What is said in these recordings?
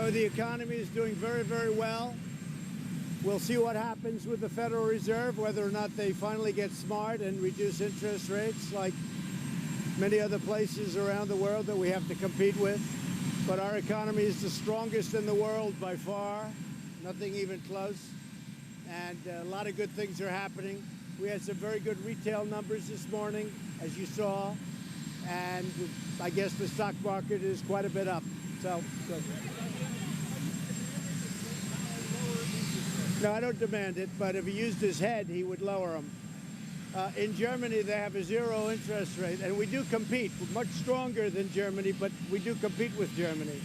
know, the economy is doing very, very well. We'll see what happens with the Federal Reserve, whether or not they finally get smart and reduce interest rates like many other places around the world that we have to compete with. But our economy is the strongest in the world by far, nothing even close. And a lot of good things are happening. We had some very good retail numbers this morning, as you saw. And I guess the stock market is quite a bit up. So, good. No, I don't demand it, but if he used his head, he would lower them. In Germany, they have a zero interest rate, and we do compete. We're much stronger than Germany, but we do compete with Germany.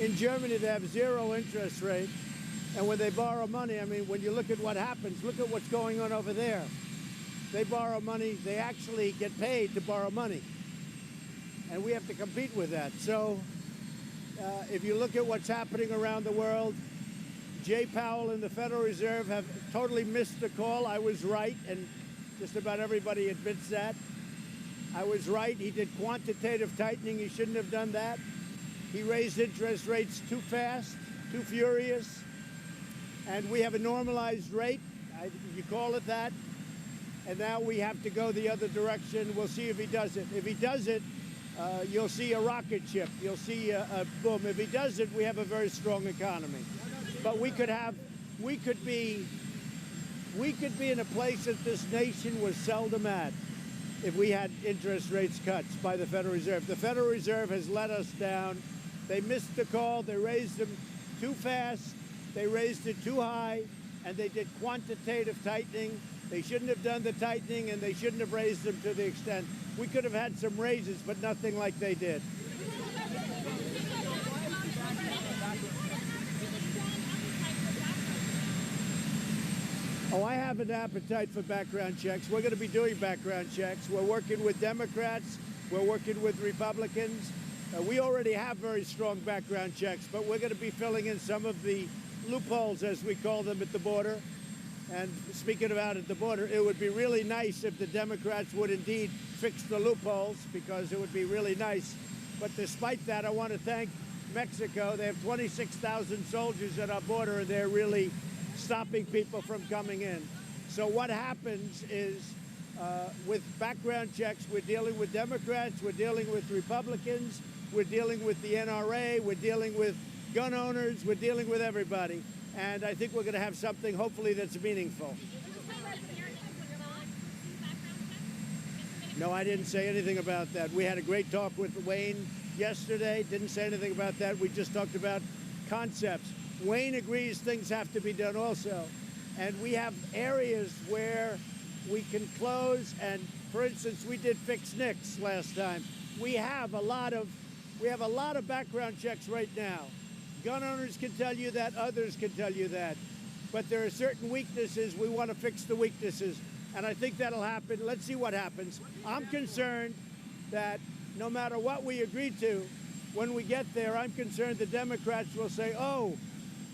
In Germany, they have zero interest rate, and when they borrow money, I mean, when you look at what happens, look at what's going on over there. They borrow money, they actually get paid to borrow money, and we have to compete with that. So if you look at what's happening around the world, Jay Powell and the Federal Reserve have totally missed the call. I was right, and just about everybody admits that. I was right. He did quantitative tightening. He shouldn't have done that. He raised interest rates too fast, too furious, and we have a normalized rate. You call it that. And now we have to go the other direction. We'll see if he does it. If he does it, you'll see a rocket ship. You'll see a boom. If he does it, we have a very strong economy. But we could be in a place that this nation was seldom at if we had interest rates cuts by the Federal Reserve. The Federal Reserve has let us down. They missed the call. They raised them too fast. They raised it too high, and they did quantitative tightening. They shouldn't have done the tightening, and they shouldn't have raised them to the extent. We could have had some raises, but nothing like they did. Oh, I have an appetite for background checks. We're going to be doing background checks. We're working with Democrats. We're working with Republicans. We already have very strong background checks, but we're going to be filling in some of the loopholes, as we call them, at the border. And speaking about at the border, it would be really nice if the Democrats would indeed fix the loopholes, because it would be really nice. But despite that, I want to thank Mexico. They have 26,000 soldiers at our border, and they're really stopping people from coming in. So what happens is with background checks, we're dealing with Democrats, we're dealing with Republicans, we're dealing with the NRA, we're dealing with gun owners, we're dealing with everybody. And I think we're going to have something, hopefully, that's meaningful. No, I didn't say anything about that. We had a great talk with Wayne yesterday. Didn't say anything about that. We just talked about concepts. Wayne agrees things have to be done also. And we have areas where we can close. And for instance, we did fix NICS last time. We have a lot of background checks right now. Gun owners can tell you that, others can tell you that. But there are certain weaknesses. We want to fix the weaknesses. And I think that'll happen. Let's see what happens. I'm concerned that no matter what we agree to, when we get there, I'm concerned the Democrats will say, oh,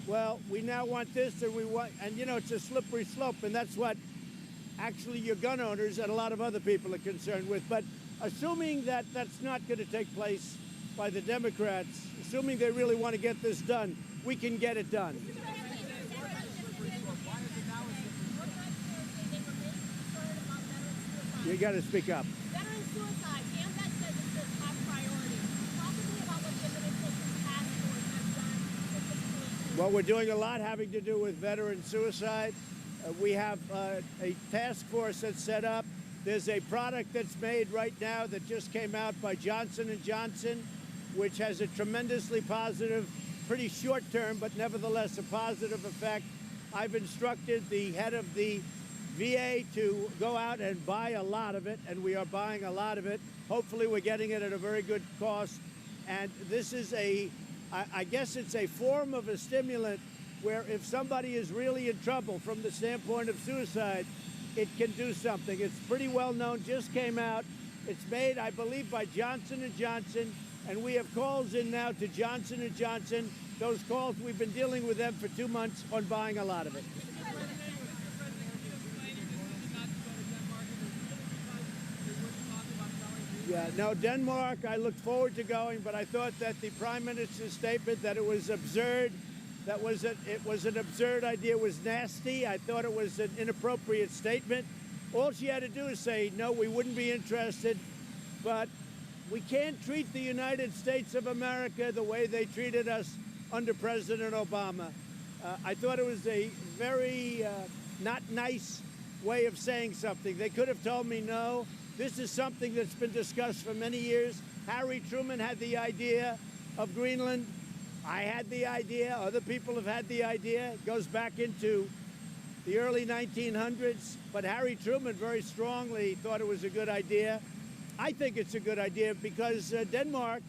well, we now want this and we want, and you know, it's a slippery slope. And that's what actually your gun owners and a lot of other people are concerned with. But assuming that that's not going to take place by the Democrats, assuming they really want to get this done, we can get it done. You got to speak up. Veteran suicide. AMVETT says it's their top priority. Talk to me about what the administration's task force has done with this issue. Well, we're doing a lot having to do with veteran suicide. We have a task force that's set up. There's a product that's made right now that just came out by Johnson & Johnson, which has a tremendously positive, pretty short term, but nevertheless a positive effect. I've instructed the head of the VA to go out and buy a lot of it, and we are buying a lot of it. Hopefully we're getting it at a very good cost. And this is I guess it's a form of a stimulant where if somebody is really in trouble from the standpoint of suicide, it can do something. It's pretty well known, just came out. It's made, I believe, by Johnson & Johnson, and we have calls in now to Johnson & Johnson. Those calls, we've been dealing with them for 2 months on buying a lot of it. Yeah, no, Denmark, I looked forward to going, but I thought that the Prime Minister's statement that it was absurd, it was an absurd idea, was nasty. I thought it was an inappropriate statement. All she had to do is say, no, we wouldn't be interested, but we can't treat the United States of America the way they treated us under President Obama. I thought it was a very not nice way of saying something. They could have told me no. This is something that's been discussed for many years. Harry Truman had the idea of Greenland. I had the idea. Other people have had the idea. It goes back into the early 1900s. But Harry Truman very strongly thought it was a good idea. I think it's a good idea because Denmark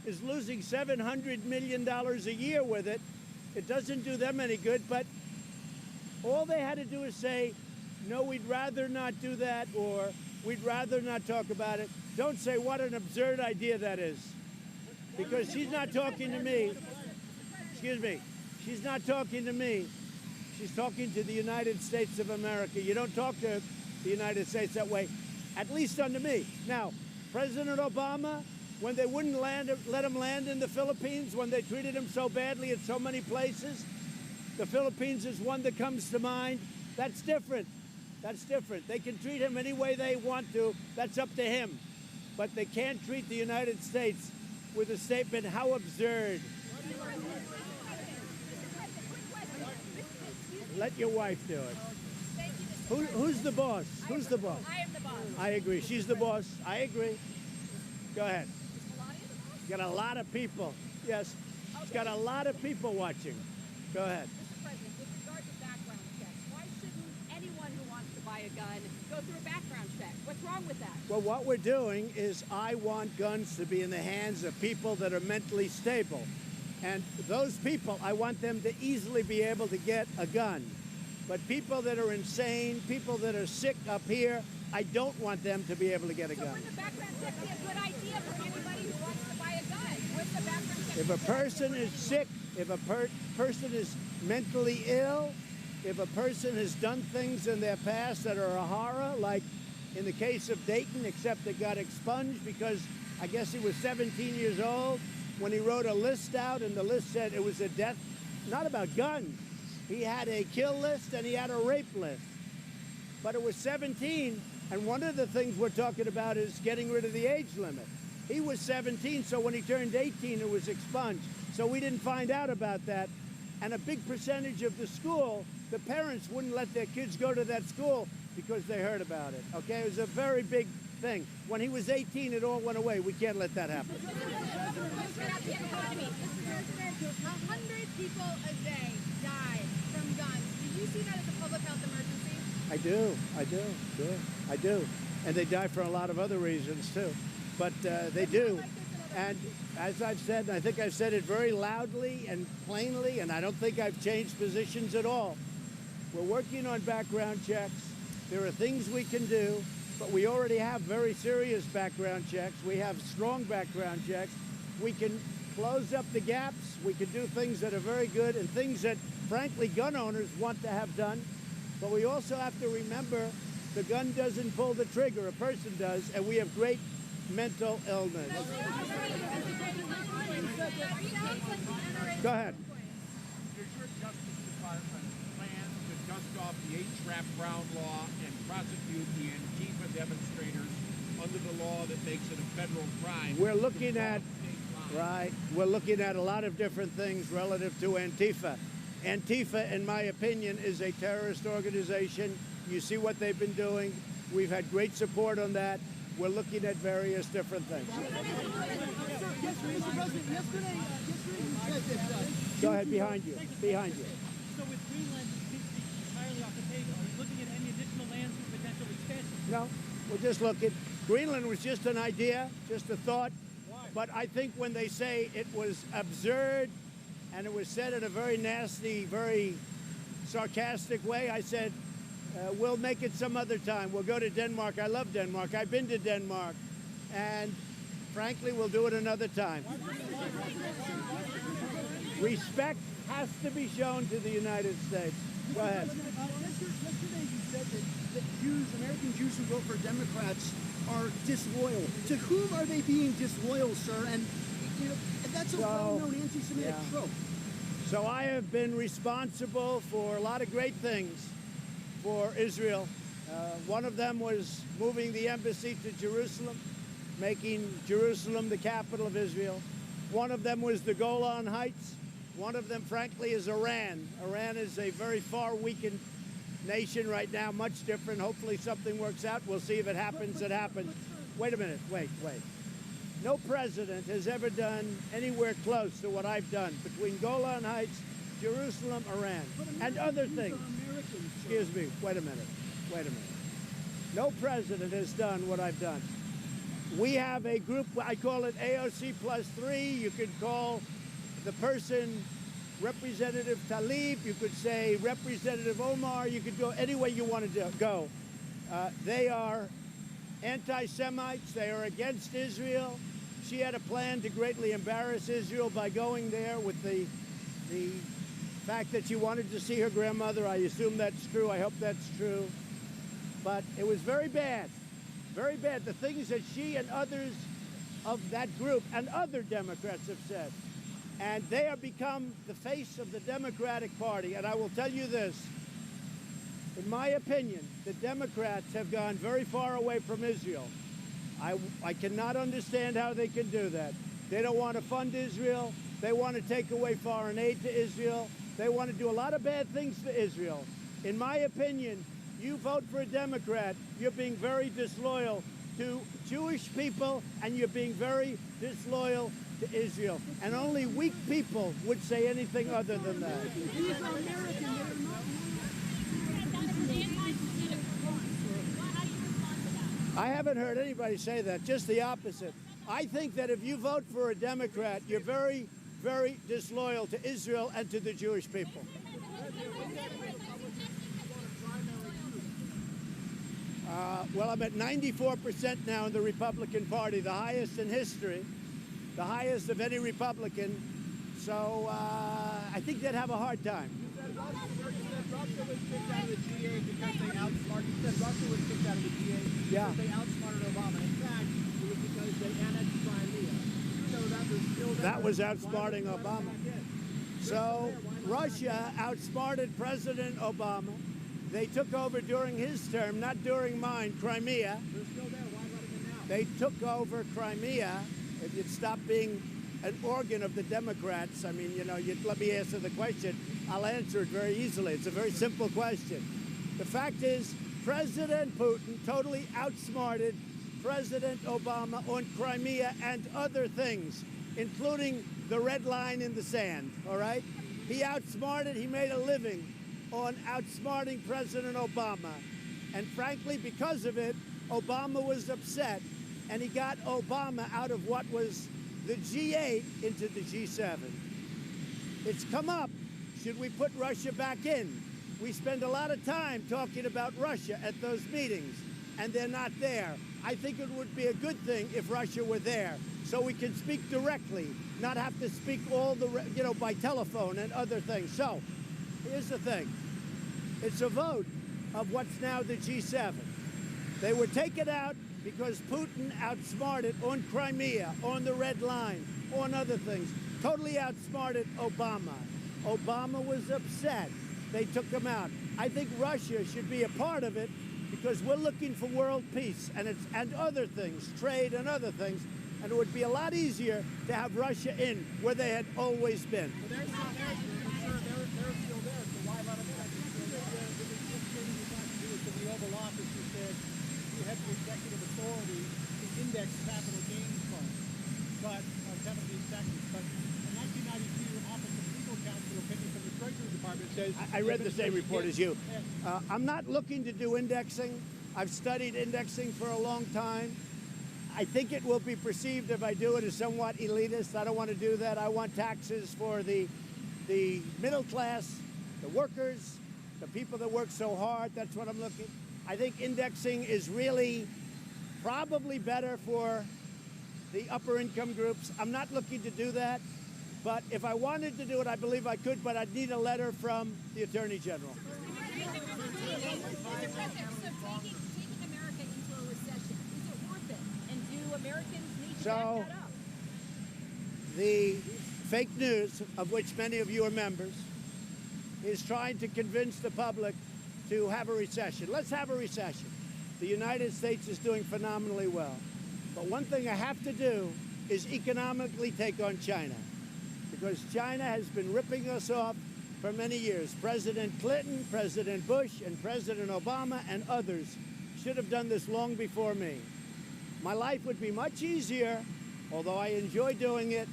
is losing $700 million a year with it. It doesn't do them any good, but all they had to do is say, no, we'd rather not do that, or we'd rather not talk about it. Don't say what an absurd idea that is, because she's not talking to me. Excuse me. She's not talking to me. She's talking to the United States of America. You don't talk to the United States that way, at least under me. Now, President Obama, when they wouldn't let him land in the Philippines, when they treated him so badly at so many places, the Philippines is one that comes to mind. That's different. That's different. They can treat him any way they want to. That's up to him. But they can't treat the United States with a statement, how absurd. Let your wife do it. Who's the boss? Who's the boss? I am the boss. I agree. She's the boss. I agree. Go ahead. She's got a lot of people. Yes. She's got a lot of people watching. Go ahead. Mr. President, with regard to background checks, why shouldn't anyone who wants to buy a gun go through a background check? What's wrong with that? Well, what we're doing is I want guns to be in the hands of people that are mentally stable. And those people, I want them to easily be able to get a gun. But people that are insane, people that are sick up here, I don't want them to be able to get a gun. So wouldn't the background check be a good idea for anybody who wants to buy a gun? Wouldn't the background check If be a good person idea is for sick, if a person is mentally ill, if a person has done things in their past that are a horror, like in the case of Dayton, except it got expunged because I guess he was 17 years old when he wrote a list out, and the list said it was a death, not about guns. He had a kill list and he had a rape list. But it was 17, and one of the things we're talking about is getting rid of the age limit. He was 17, so when he turned 18, it was expunged. So we didn't find out about that. And a big percentage of the school, the parents wouldn't let their kids go to that school because they heard about it, okay? It was a very big thing. When he was 18, it all went away. We can't let that happen. 100 people a day die from guns. Do you see that as a public health emergency? I do. And they die for a lot of other reasons, too. But they do. And as I've said, and I think I've said it very loudly and plainly, and I don't think I've changed positions at all. We're working on background checks. There are things we can do, but we already have very serious background checks. We have strong background checks. We can close up the gaps. We can do things that are very good and things that, frankly, gun owners want to have done. But we also have to remember the gun doesn't pull the trigger, a person does, and we have great mental illness. Go ahead. Does your Justice Department plan to dust off the H. Brown law and prosecute the Antifa demonstrators under the law that makes it a federal crime? We're looking at, right, we're looking at a lot of different things relative to Antifa. Antifa, in my opinion, is a terrorist organization. You see what they've been doing. We've had great support on that. We're looking at various different things. Go ahead, behind you, behind you. So with Greenland entirely off the table, are you looking at any additional lands for potential expansion? No, we're just looking. Greenland was just an idea, just a thought. But I think when they say it was absurd and it was said in a very nasty, very sarcastic way, I said, we'll make it some other time. We'll go to Denmark. I love Denmark. I've been to Denmark. And frankly, we'll do it another time. Respect has to be shown to the United States. Go ahead. Yesterday you said that Jews, American Jews who vote for Democrats are disloyal. To whom are they being disloyal, sir? And you know, that's a well-known anti-Semitic trope. So I have been responsible for a lot of great things for Israel. One of them was moving the embassy to Jerusalem, making Jerusalem the capital of Israel. One of them was the Golan Heights. One of them, frankly, is Iran. Iran is a very far weakened nation right now, much different. Hopefully something works out. We'll see if it happens, it happens. Wait a minute, wait. No president has ever done anywhere close to what I've done between Golan Heights, Jerusalem, Iran, and other things. Excuse me, wait a minute. No president has done what I've done. We have a group, I call it AOC plus 3. You could call the person Representative Tlaib, you could say Representative Omar, you could go any way you want to go. They are anti-Semites, they are against Israel. She had a plan to greatly embarrass Israel by going there with the fact that she wanted to see her grandmother. I assume that's true, I hope that's true. But it was very bad, very bad. The things that she and others of that group and other Democrats have said. And they have become the face of the Democratic Party. And I will tell you this, in my opinion, the Democrats have gone very far away from Israel. I cannot understand how they can do that. They don't want to fund Israel. They want to take away foreign aid to Israel. They want to do a lot of bad things to Israel. In my opinion, you vote for a Democrat, you're being very disloyal to Jewish people, and you're being very disloyal to Israel. And only weak people would say anything other than that. These are American. I haven't heard anybody say that, just the opposite. I think that if you vote for a Democrat, you're very, very disloyal to Israel and to the Jewish people. Well, I'm at 94% now in the Republican Party, the highest in history, the highest of any Republican. So I think they'd have a hard time. You said Russia was kicked out of the G8 because they outsmarted. You said Russia was kicked out of the G8 because they outsmarted Obama. In fact, it was because they annexed Crimea. You know that was still there. That was outsmarting Obama. So Russia outsmarted President Obama. They took over during his term, not during mine, Crimea. They're still there. Why let them in now? They took over Crimea. If you'd stop being an organ of the Democrats, I mean, you know, you'd let me answer the question. I'll answer it very easily. It's a very simple question. The fact is, President Putin totally outsmarted President Obama on Crimea and other things, including the red line in the sand, all right? He outsmarted, he made a living on outsmarting President Obama. And frankly, because of it, Obama was upset, and he got Obama out of what was the G8 into the G7. It's come up. Should we put Russia back in? We spend a lot of time talking about Russia at those meetings, and they're not there. I think it would be a good thing if Russia were there, so we can speak directly, not have to speak all the, you know, by telephone and other things. So, here's the thing. It's a vote of what's now the G7. They were taken out because Putin outsmarted on Crimea, on the red line, on other things. Totally outsmarted Obama. Obama was upset. They took him out. I think Russia should be a part of it because we're looking for world peace and other things, trade and other things. And it would be a lot easier to have Russia in where they had always been. But they're still there. I'm sure they're still there. So why let them in? In the Oval Office, you said you have the executive authority to index capital gains funds, but 17 seconds. But in 1992, Office of Legal Counsel opinion from the Treasury Department says I read the same report as you. I'm not looking to do indexing. I've studied indexing for a long time. I think it will be perceived if I do it as somewhat elitist. I don't want to do that. I want taxes for the middle class, the workers, the people that work so hard. That's what I'm looking. I think indexing is really probably better for the upper income groups. I'm not looking to do that. But if I wanted to do it, I believe I could, but I'd need a letter from the Attorney General. Mr. President, so taking America into a recession, is it worth Americans need to So- back that up. The fake news, of which many of you are members, is trying to convince the public to have a recession. Let's have a recession. The United States is doing phenomenally well. But one thing I have to do is economically take on China, because China has been ripping us off for many years. President Clinton, President Bush, and President Obama and others should have done this long before me. My life would be much easier, although I enjoy doing it,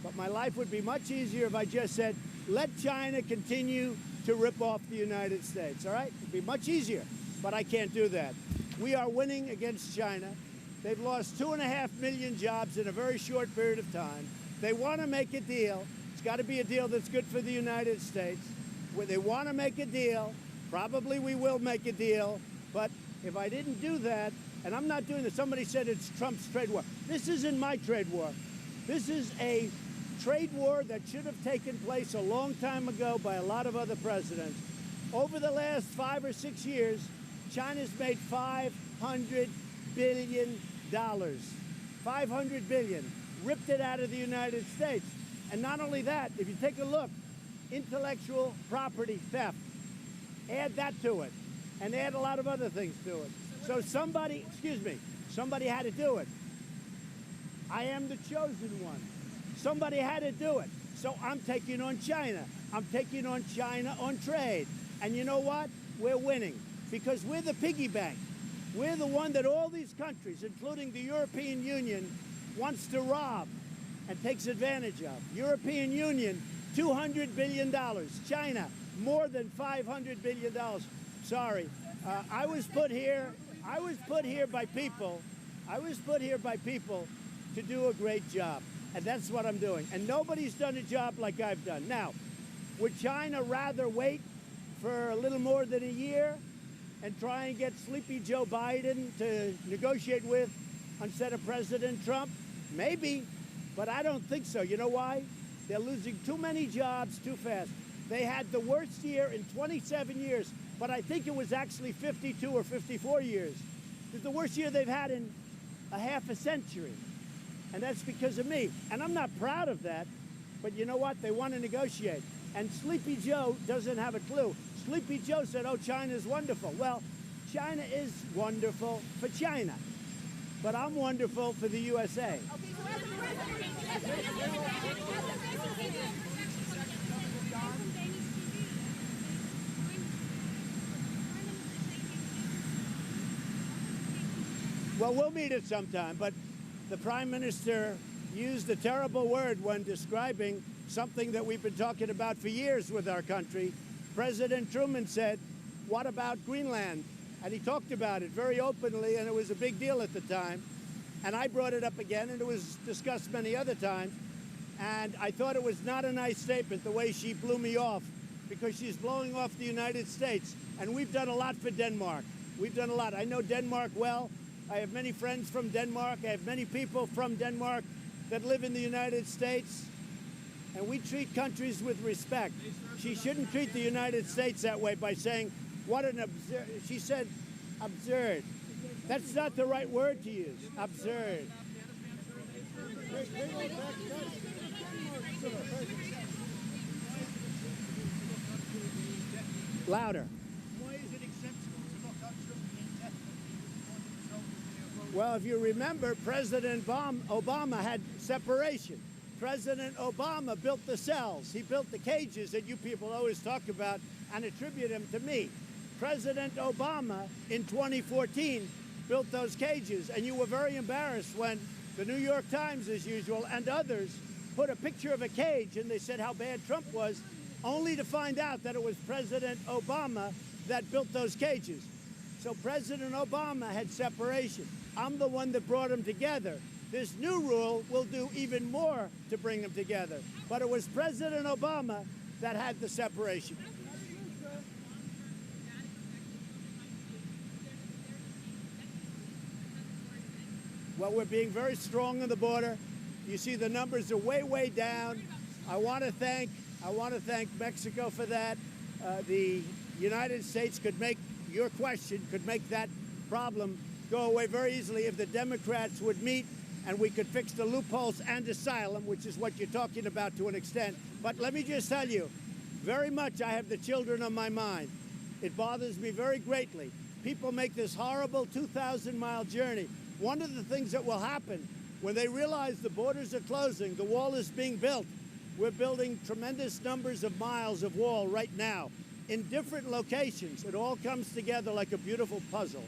but my life would be much easier if I just said, let China continue to rip off the United States, all right? It'd be much easier, but I can't do that. We are winning against China. They've lost 2.5 million jobs in a very short period of time. They want to make a deal. It's got to be a deal that's good for the United States. Where they want to make a deal, probably we will make a deal, but if I didn't do that, and I'm not doing this, somebody said it's Trump's trade war. This isn't my trade war. This is a trade war that should have taken place a long time ago by a lot of other presidents. Over the last 5 or 6 years, China's made $500 billion. 500 billion, ripped it out of the United States. And not only that, if you take a look, intellectual property theft, add that to it, and add a lot of other things to it. So somebody had to do it. I am the chosen one. Somebody had to do it. So I'm taking on China. I'm taking on China on trade. And you know what? We're winning because we're the piggy bank. We're the one that all these countries, including the European Union, wants to rob and takes advantage of. European Union, $200 billion. China, more than $500 billion. Sorry, I was put here by people. I was put here by people to do a great job, and that's what I'm doing. And nobody's done a job like I've done. Now, would China rather wait for a little more than a year and try and get sleepy Joe Biden to negotiate with instead of President Trump? Maybe, but I don't think so. You know why? They're losing too many jobs too fast. They had the worst year in 27 years, but I think it was actually 52 or 54 years. It's the worst year they've had in a half a century, and that's because of me. And I'm not proud of that, but you know what? They want to negotiate. And Sleepy Joe doesn't have a clue. Sleepy Joe said, oh, China's wonderful. Well, China is wonderful for China, but I'm wonderful for the USA. Well, we'll meet it sometime, but the Prime Minister used a terrible word when describing something that we've been talking about for years with our country. President Truman said, what about Greenland? And he talked about it very openly, and it was a big deal at the time. And I brought it up again, and it was discussed many other times. And I thought it was not a nice statement, the way she blew me off, because she's blowing off the United States. And we've done a lot for Denmark. We've done a lot. I know Denmark well. I have many friends from Denmark. I have many people from Denmark that live in the United States. And we treat countries with respect. She shouldn't treat the United States that way by saying, what an absurd, she said, absurd. That's not the right word to use, absurd. Louder. Why is it acceptable to lock up Trump indefinitely? Well, if you remember, President Obama had separation. President Obama built the cells. He built the cages that you people always talk about and attribute him to me. President Obama, in 2014, built those cages, and you were very embarrassed when the New York Times, as usual, and others put a picture of a cage, and they said how bad Trump was, only to find out that it was President Obama that built those cages. So President Obama had separation. I'm the one that brought them together. This new rule will do even more to bring them together. But it was President Obama that had the separation. Well, we're being very strong on the border. You see the numbers are way, way down. I want to thank Mexico for that. The United States could make, your question could make that problem go away very easily if the Democrats would meet and we could fix the loopholes and asylum, which is what you're talking about to an extent. But let me just tell you, very much I have the children on my mind. It bothers me very greatly. People make this horrible 2,000-mile journey. One of the things that will happen when they realize the borders are closing, the wall is being built. We're building tremendous numbers of miles of wall right now in different locations. It all comes together like a beautiful puzzle.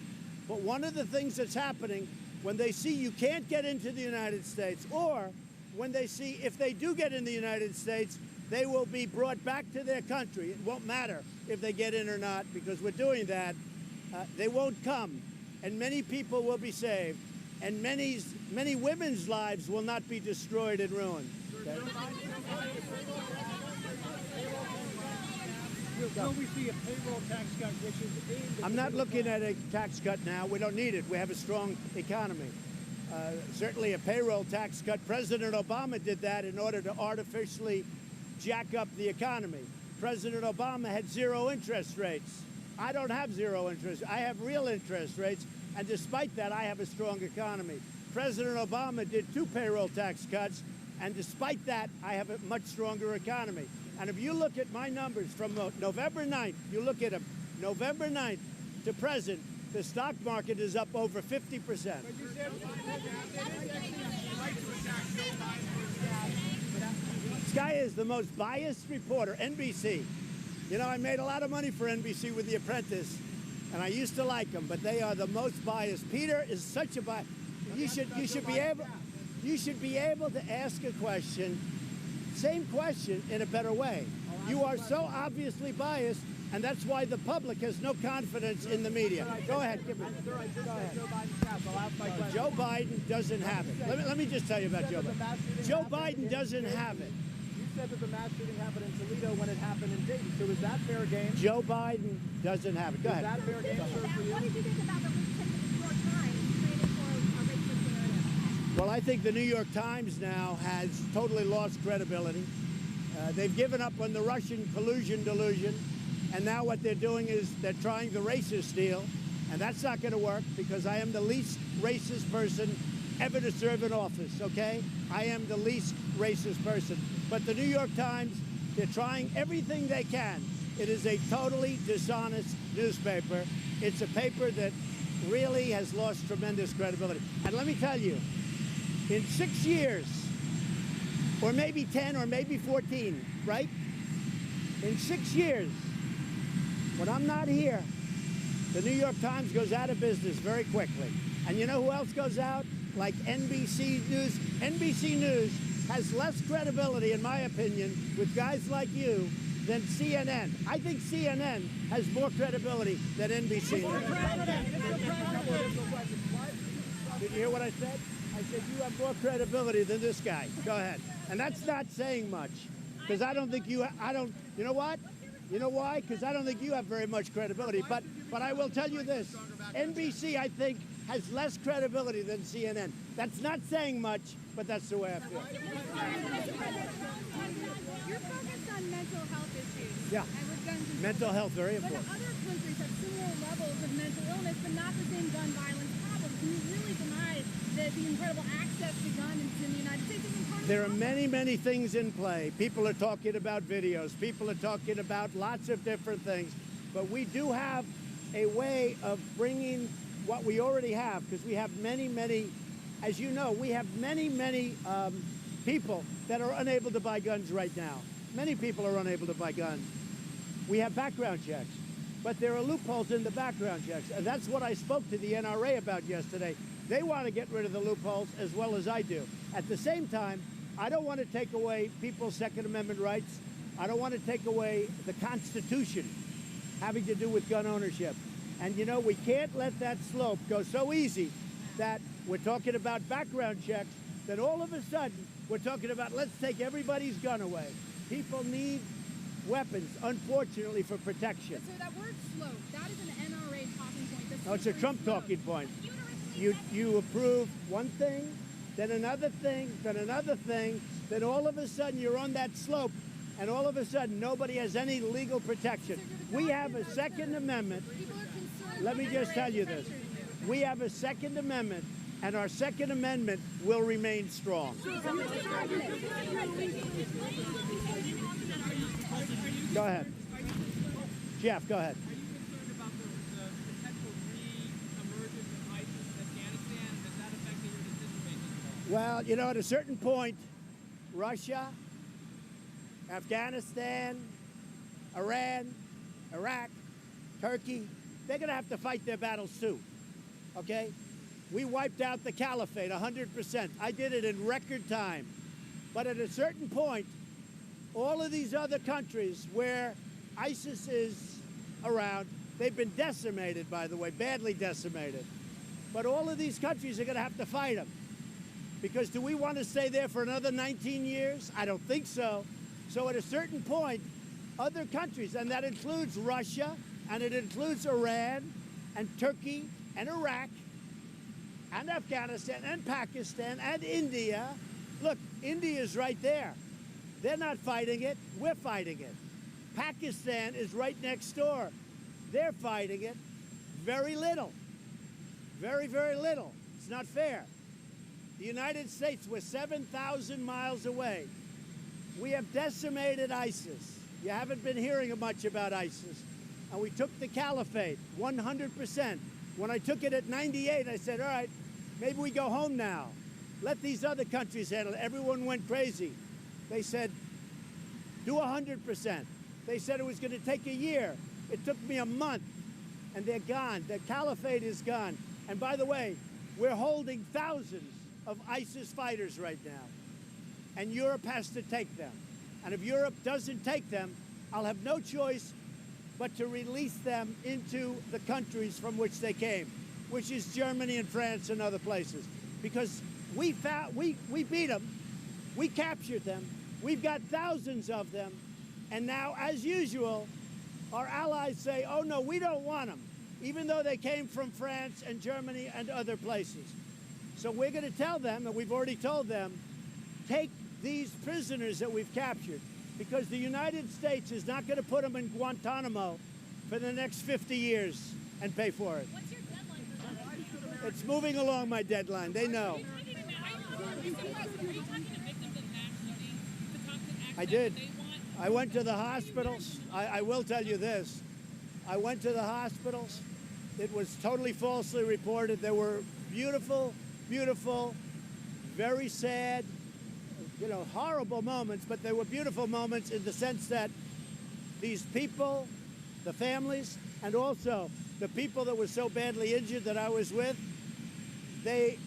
But one of the things that's happening when they see you can't get into the United States, or when they see if they do get in the United States, they will be brought back to their country. It won't matter if they get in or not, because we're doing that. They won't come, and many people will be saved, and many women's lives will not be destroyed and ruined. Okay? Will we see a payroll tax cut, which is aimed at I'm not looking at a tax cut now. We don't need it. We have a strong economy. Certainly a payroll tax cut. President Obama did that in order to artificially jack up the economy. President Obama had zero interest rates. I don't have zero interest. I have real interest rates, and despite that, I have a strong economy. President Obama did 2 payroll tax cuts, and despite that, I have a much stronger economy. And if you look at my numbers from November 9th, you look at them, November 9th to present, the stock market is up over 50%. This guy is the most biased reporter, NBC. You know, I made a lot of money for NBC with The Apprentice, and I used to like them, but they are the most biased. Peter is such a bias. You should be able to ask a question, same question in a better way. You are so obviously biased, and that's why the public has no confidence in the media. Go ahead, give me. Go ahead. Joe Biden doesn't have it. Let me just tell you about Joe Biden. Joe Biden doesn't have it. You said that the mass shooting happened in Toledo when it happened in Dayton. So is that fair game? Joe Biden doesn't have it. Go ahead. Is that fair game, sir, for you? What did you think about the recent New York Times training for a racist scenario? Well, I think the New York Times now has totally lost credibility. They've given up on the Russian collusion delusion, and now what they're doing is they're trying the racist deal, and that's not going to work because I am the least racist person ever to serve in office, okay? I am the least racist person. But the New York Times, they're trying everything they can. It is a totally dishonest newspaper. It's a paper that really has lost tremendous credibility. And let me tell you, in 6 years, or maybe 10 or maybe 14, right? In 6 years, when I'm not here, the New York Times goes out of business very quickly. And you know who else goes out? Like NBC News. NBC News has less credibility, in my opinion, with guys like you than CNN. I think CNN has more credibility than NBC News. Did you hear what I said? I said you have more credibility than this guy. Go ahead. And that's not saying much, because I don't think you, you know what? You know why? Because I don't think you have very much credibility. But I will tell you this, NBC, I think, has less credibility than CNN. That's not saying much, but that's the way I feel. You're focused on mental health issues. Yeah. And with gun control. Mental health, very But important. other countries have similar levels of mental illness, but not the same gun violence problem. Can you really deny that the incredible access to guns in the United States isn't part of There the are problem? many, many things in play. People are talking about videos. People are talking about lots of different things. But we do have a way of bringing what we already have, because we have many, many, as you know, we have many, many people that are unable to buy guns right now. Many people are unable to buy guns. We have background checks, but there are loopholes in the background checks. And that's what I spoke to the NRA about yesterday. They want to get rid of the loopholes as well as I do. At the same time, I don't want to take away people's Second Amendment rights. I don't want to take away the Constitution having to do with gun ownership. And you know, we can't let that slope go so easy that we're talking about background checks, then all of a sudden we're talking about let's take everybody's gun away. People need weapons, unfortunately, for protection. So that word slope, that is an NRA talking point. No, it's a Trump talking point. You approve one thing, then another thing, then another thing, then all of a sudden you're on that slope, and all of a sudden nobody has any legal protection. We have a Second Amendment. Let me just tell you this. We have a Second Amendment, and our Second Amendment will remain strong. Go ahead. Jeff, go ahead. Are you concerned about the potential re-emergence of ISIS in Afghanistan? Does that affect your decision-making at all? Well, you know, at a certain point, Russia, Afghanistan, Iran, Iraq, Turkey, they're going to have to fight their battles too, okay? We wiped out the caliphate 100%. I did it in record time. But at a certain point, all of these other countries where ISIS is around, they've been decimated, by the way, badly decimated. But all of these countries are going to have to fight them. Because do we want to stay there for another 19 years? I don't think so. So at a certain point, other countries, and that includes Russia, and it includes Iran, and Turkey, and Iraq, and Afghanistan, and Pakistan, and India. Look, India's right there. They're not fighting it, we're fighting it. Pakistan is right next door. They're fighting it. Very little. Very, very little. It's not fair. The United States, we're 7,000 miles away. We have decimated ISIS. You haven't been hearing much about ISIS. And we took the caliphate 100%. When I took it at 98, I said, all right, maybe we go home now. Let these other countries handle it. Everyone went crazy. They said, do 100%. They said it was going to take a year. It took me a month, and they're gone. The caliphate is gone. And by the way, we're holding thousands of ISIS fighters right now. And Europe has to take them. And if Europe doesn't take them, I'll have no choice but to release them into the countries from which they came, which is Germany and France and other places. Because we beat them, we captured them, we've got thousands of them, and now, as usual, our allies say, oh no, we don't want them, even though they came from France and Germany and other places. So we're going to tell them, and we've already told them, take these prisoners that we've captured, because the United States is not going to put them in Guantanamo for the next 50 years and pay for it. What's your deadline for that? It's moving along my deadline. They know. Are you talking to victims of mass shootings to talk to access I did. they want? I went to the hospitals. I will tell you this. I went to the hospitals. It was totally falsely reported. There were beautiful, beautiful, very sad, horrible moments, but they were beautiful moments in the sense that these people, the families, and also the people that were so badly injured that I was with, they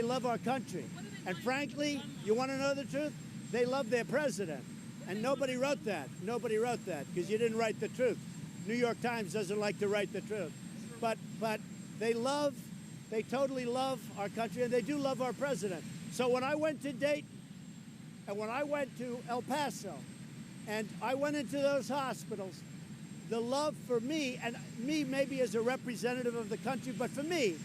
love our country. And frankly, you want to know the truth? They love their president. And nobody wrote that. Nobody wrote that because you didn't write the truth. New York Times doesn't like to write the truth. But they totally love our country, and they do love our president. So when I went to Dayton, and when I went to El Paso, and I went into those hospitals, the love for me, and me maybe as a representative of the country, but for me,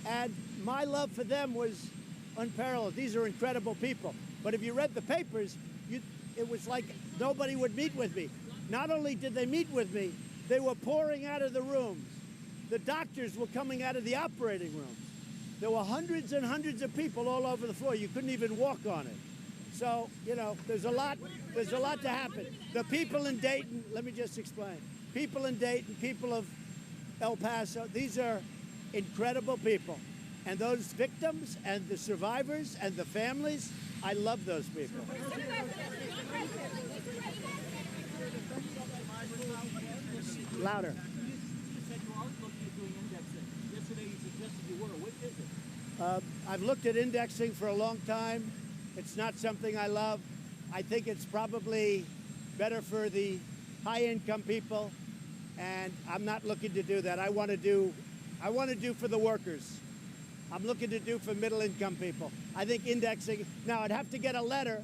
and my love for them was unparalleled. These are incredible people. But if you read the papers, it was like nobody would meet with me. Not only did they meet with me, they were pouring out of the rooms. The doctors were coming out of the operating rooms. There were hundreds and hundreds of people all over the floor. You couldn't even walk on it. So, there's a lot to happen. The people in Dayton, let me just explain. People in Dayton, people of El Paso, these are incredible people. And those victims and the survivors and the families, I love those people. Louder. You said you are looking at doing indexing. Yesterday you suggested you were. What is it? I've looked at indexing for a long time. It's not something I love. I think it's probably better for the high-income people, and I'm not looking to do that. I want to do for the workers. I'm looking to do for middle-income people. I think indexing, now I'd have to get a letter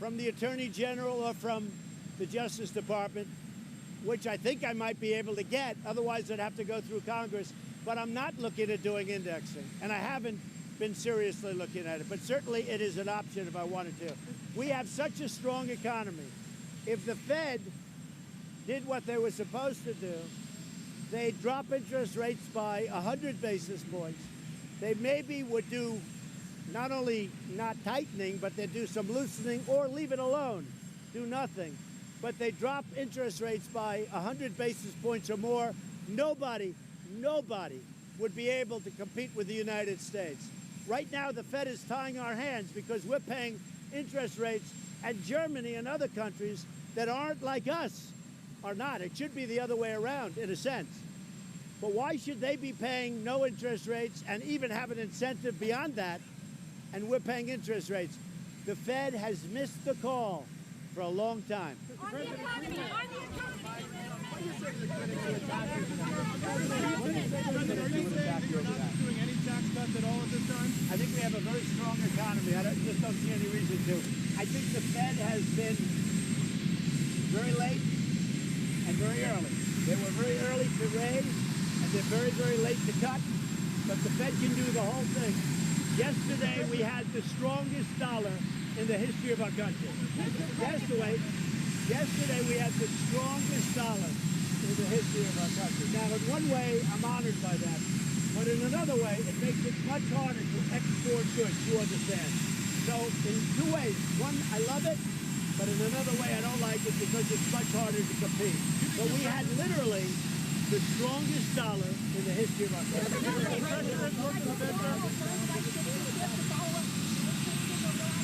from the Attorney General or from the Justice Department, which I think I might be able to get. Otherwise, I'd have to go through Congress. But I'm not looking at doing indexing, and I haven't been seriously looking at it. But certainly, it is an option if I wanted to. We have such a strong economy. If the Fed did what they were supposed to do, they drop interest rates by 100 basis points. They maybe would do not only not tightening, but they do some loosening or leave it alone, do nothing. But they drop interest rates by 100 basis points or more. Nobody would be able to compete with the United States. Right now, the Fed is tying our hands because we're paying interest rates, and Germany and other countries that aren't like us are not. It should be the other way around, in a sense. But why should they be paying no interest rates and even have an incentive beyond that, and we're paying interest rates? The Fed has missed the call for a long time. On the economy, Are you saying you're not doing any tax cuts at all at this time? I think we have a very strong economy. I just don't see any reason to. I think the Fed has been very late and very early. They were very early to raise, and they're very, very late to cut. But the Fed can do the whole thing. Yesterday, we had the strongest dollar in the history of our country. Yesterday, we had the strongest dollar in the history of our country. Now, in one way, I'm honored by that. But in another way, it makes it much harder to export goods, you understand. So, in two ways. One, I love it. But in another way, I don't like it because it's much harder to compete. But we had literally the strongest dollar in the history of our country.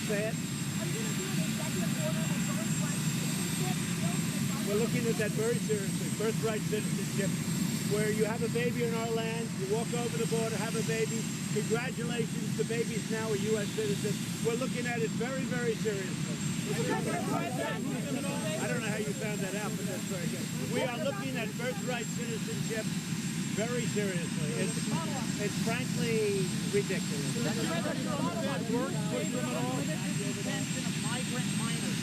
Say it. We're looking at that very seriously. Birthright citizenship, where you have a baby in our land, you walk over the border, have a baby. Congratulations, the baby's now a U.S. citizen. We're looking at it very, very seriously. I don't know how you found that out, but that's very good. We are looking at birthright citizenship very seriously. It's frankly ridiculous. Migrant minors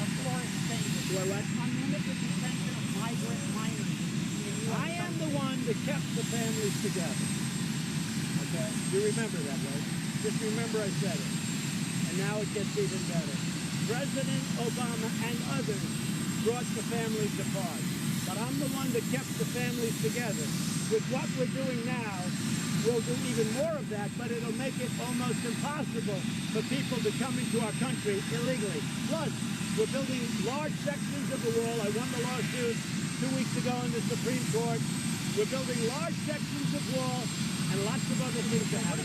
of Florida State. What? Unlimited detention of migrant minors. I am the one that kept the families together. Okay? You remember that, right? Just remember I said it. And now it gets even better. President Obama and others brought the families apart. But I'm the one that kept the families together. With what we're doing now, we'll do even more of that, but it'll make it almost impossible for people to come into our country illegally. Plus, we're building large sections of the wall. I won the lawsuit 2 weeks ago in the Supreme Court. We're building large sections of wall and lots of other things to happen.